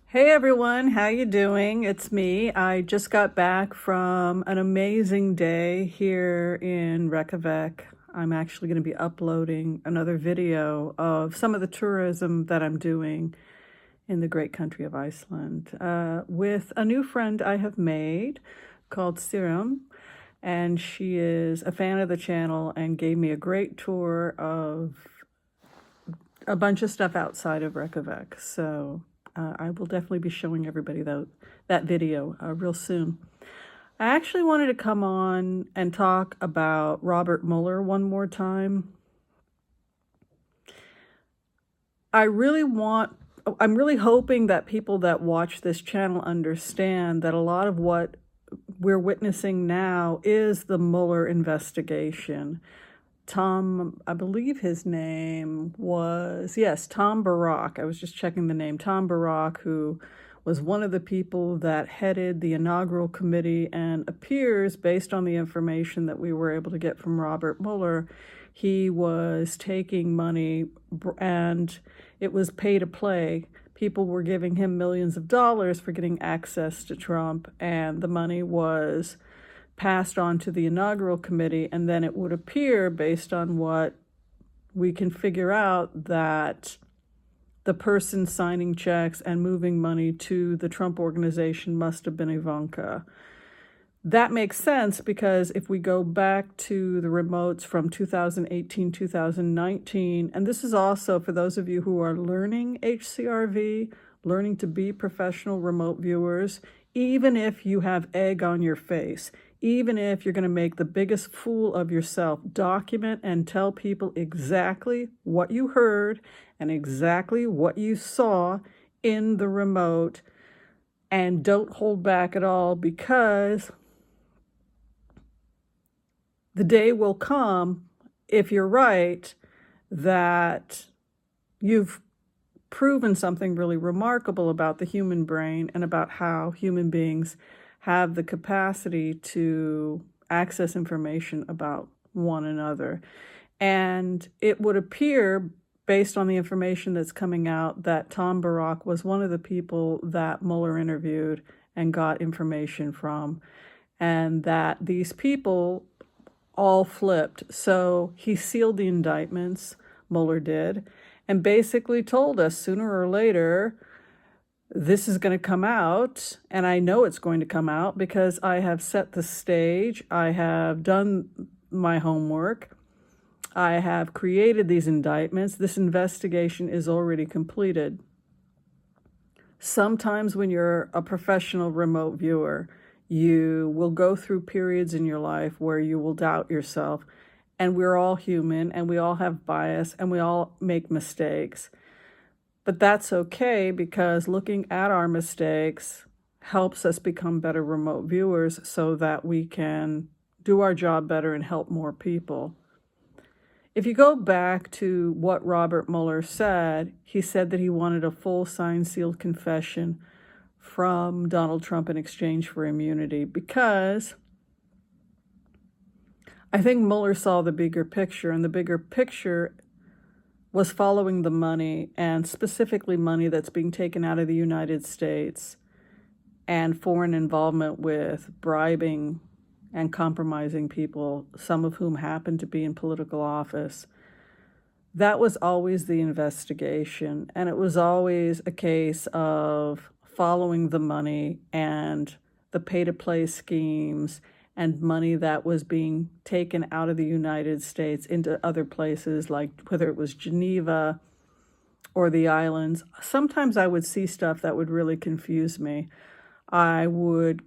Hey everyone, how you doing? It's me. I just got back from an amazing day here in Reykjavik. I'm actually going to be uploading another video of some of the tourism that I'm doing in the great country of Iceland with a new friend I have made called Sirum. And she is a fan of the channel and gave me a great tour of a bunch of stuff outside of Reykjavik. So I will definitely be showing everybody that video real soon. I actually wanted to come on and talk about Robert Mueller one more time. I'm really hoping that people that watch this channel understand that a lot of what we're witnessing now is the Mueller investigation. Tom, I believe his name was, yes, Tom Barrack. I was just checking the name. Tom Barrack, who was one of the people that headed the inaugural committee and appears, based on the information that we were able to get from Robert Mueller, he was taking money and it was pay to play. People were giving him millions of dollars for getting access to Trump, and the money was passed on to the inaugural committee, and then it would appear, based on what we can figure out, that the person signing checks and moving money to the Trump organization must have been Ivanka. That makes sense because if we go back to the remotes from 2018, 2019, and this is also for those of you who are learning HCRV, learning to be professional remote viewers, even if you have egg on your face, even if you're going to make the biggest fool of yourself, document and tell people exactly what you heard and exactly what you saw in the remote, and don't hold back at all, because the day will come, if you're right, that you've proven something really remarkable about the human brain and about how human beings have the capacity to access information about one another. And it would appear, based on the information that's coming out, that Tom Barrack was one of the people that Mueller interviewed and got information from, and that these people all flipped. So he sealed the indictments, Mueller did, and basically told us sooner or later, this is going to come out, and I know it's going to come out because I have set the stage. I have done my homework. I have created these indictments. This investigation is already completed. Sometimes when you're a professional remote viewer, you will go through periods in your life where you will doubt yourself. And we're all human, and we all have bias, and we all make mistakes. But that's okay, because looking at our mistakes helps us become better remote viewers so that we can do our job better and help more people. If you go back to what Robert Mueller said, he said that he wanted a full signed, sealed confession from Donald Trump in exchange for immunity, because I think Mueller saw the bigger picture, and the bigger picture was following the money, and specifically money that's being taken out of the United States and foreign involvement with bribing and compromising people, some of whom happen to be in political office. That was always the investigation, and it was always a case of following the money and the pay-to-play schemes and money that was being taken out of the United States into other places, like whether it was Geneva or the islands. Sometimes I would see stuff that would really confuse me. I would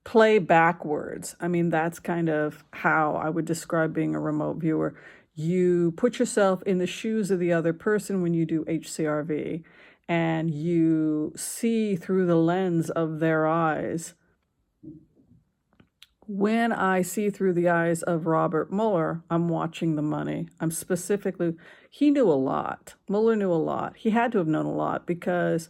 play backwards. I mean, that's kind of how I would describe being a remote viewer. You put yourself in the shoes of the other person when you do HCRV, and you see through the lens of their eyes. When I see through the eyes of Robert Mueller, I'm watching the money. He knew a lot. Mueller knew a lot. He had to have known a lot, because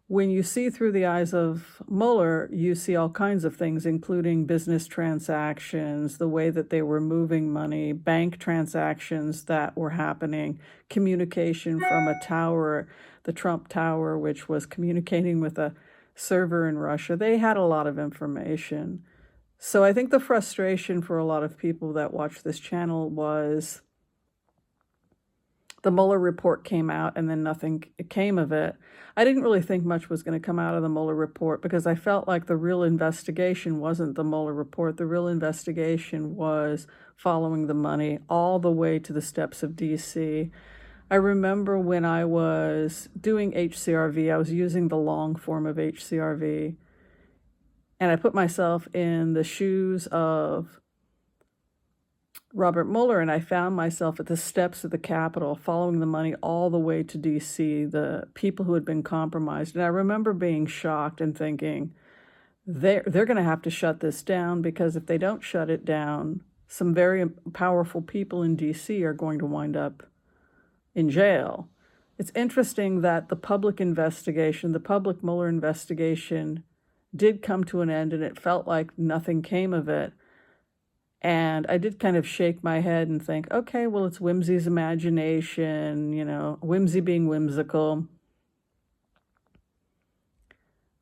when you see through the eyes of Mueller, you see all kinds of things, including business transactions, the way that they were moving money, bank transactions that were happening, communication from a tower the Trump Tower, which was communicating with a server in Russia. They had a lot of information. So I think the frustration for a lot of people that watch this channel was the Mueller report came out and then nothing came of it. I didn't really think much was going to come out of the Mueller report because I felt like the real investigation wasn't the Mueller report. The real investigation was following the money all the way to the steps of D.C. I remember when I was doing HCRV, I was using the long form of HCRV, and I put myself in the shoes of Robert Mueller, and I found myself at the steps of the Capitol following the money all the way to D.C., the people who had been compromised. And I remember being shocked and thinking, they're going to have to shut this down, because if they don't shut it down, some very powerful people in D.C. are going to wind up in jail. It's interesting that the public investigation, the public Mueller investigation, did come to an end, and it felt like nothing came of it. And I did kind of shake my head and think, okay, well, it's Whimsy's imagination, you know, Whimsy being whimsical.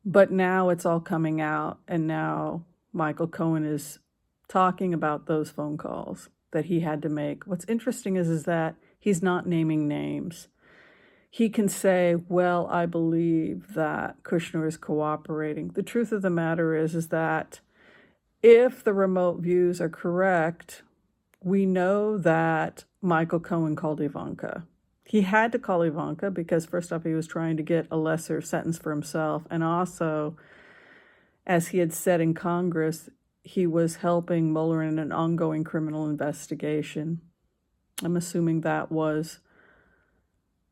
But now it's all coming out, and now Michael Cohen is talking about those phone calls that he had to make. What's interesting is that he's not naming names. He can say, well, I believe that Kushner is cooperating. The truth of the matter is that if the remote views are correct, we know that Michael Cohen called Ivanka. He had to call Ivanka because, first off, he was trying to get a lesser sentence for himself. And also, as he had said in Congress, he was helping Mueller in an ongoing criminal investigation. I'm assuming that was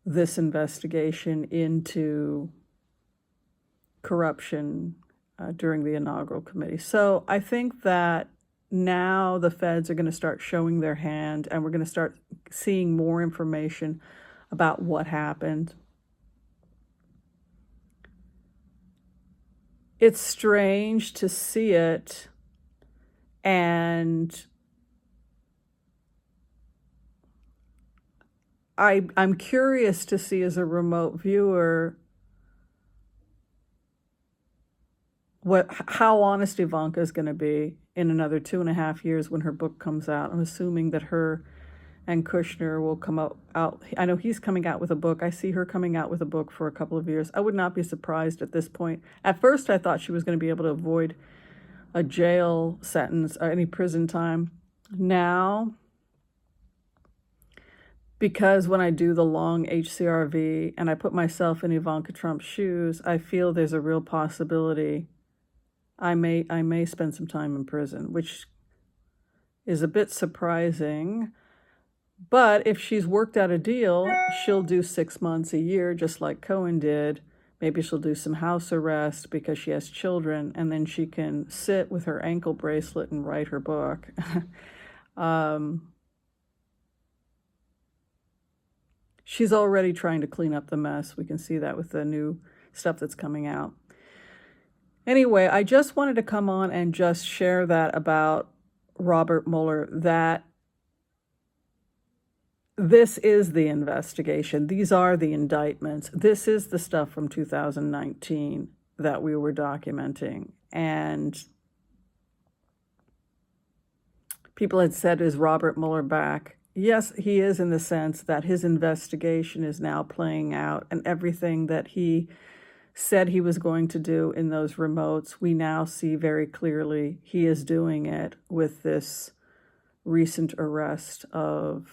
this investigation into corruption during the inaugural committee. So I think that now the feds are going to start showing their hand, and we're going to start seeing more information about what happened. It's strange to see it, and I'm curious to see, as a remote viewer, how honest Ivanka is going to be in another 2.5 years when her book comes out. I'm assuming that her and Kushner will come out. I know he's coming out with a book. I see her coming out with a book for a couple of years. I would not be surprised at this point. At first, I thought she was going to be able to avoid a jail sentence or any prison time. Now, because when I do the long HCRV and I put myself in Ivanka Trump's shoes, I feel there's a real possibility I may spend some time in prison, which is a bit surprising. But if she's worked out a deal, she'll do 6 months, a year, just like Cohen did. Maybe she'll do some house arrest because she has children, and then she can sit with her ankle bracelet and write her book. She's already trying to clean up the mess. We can see that with the new stuff that's coming out. Anyway, I just wanted to come on and just share that about Robert Mueller, that this is the investigation. These are the indictments. This is the stuff from 2019 that we were documenting. And people had said, is Robert Mueller back? Yes, he is, in the sense that his investigation is now playing out, and everything that he said he was going to do in those remotes, we now see very clearly he is doing it with this recent arrest of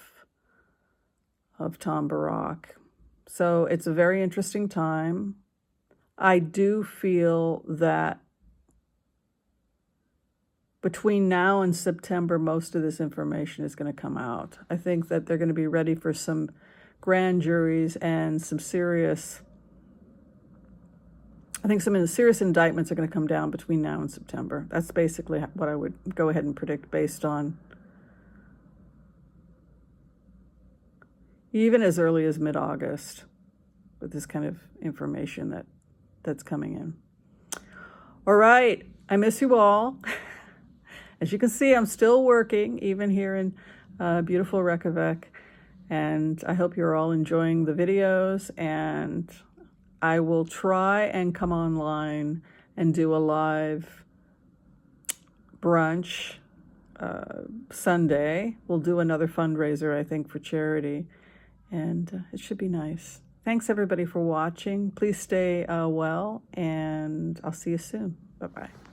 Tom Barrack. So it's a very interesting time. I do feel that between now and September, most of this information is going to come out. I think that they're going to be ready for some grand juries and some serious indictments are going to come down between now and September. That's basically what I would go ahead and predict based on even as early as mid-August with this kind of information that's coming in. All right, I miss you all. As you can see, I'm still working, even here in beautiful Reykjavik, and I hope you're all enjoying the videos, and I will try and come online and do a live brunch Sunday. We'll do another fundraiser, I think, for charity, and it should be nice. Thanks, everybody, for watching. Please stay well, and I'll see you soon. Bye-bye.